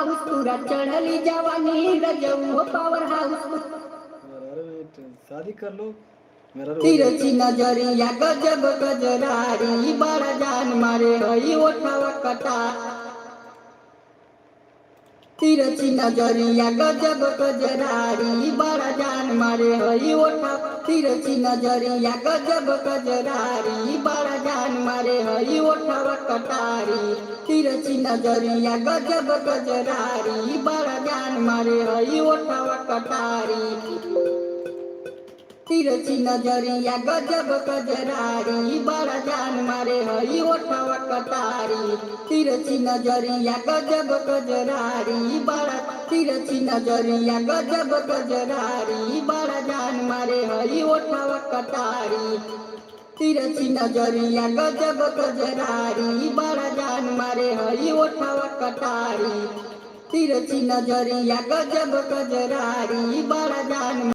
House पूरा चढ़ली जवानी रजऊ हो पावर हाउस। शादी कर लो मेरा हो जाएगा। तिरछी नजरिया गजब गजरारी बड़ा जान मारे हई ओठवा कटा। तिरछी नजरिया गजब गजरारी बड़ा जान मारे हई ओठवा। तिरछी नजरिया गजब गजरारी बड़ा जान मारे हई ओठवा कटारी। तिरछी नजरिया गजब गजरारी बड़ा जान मारे हई ओठवा कटारी। तिरछी नजरिया गजब गजरारी बड़ा जान मारे हई ओठवा कटारी। तिरछी नजरिया गजब गजरारी बड़ा। तिरछी नजरिया गजब गजरारी बड़ा जान मारे हई ओठवा कटारी। तिरछी नजरिया गजब गजरारी बड़ा जान मारे हई ओठवा कटारी। तिरछी नजरिया गजब गजरारी बड़ा जान।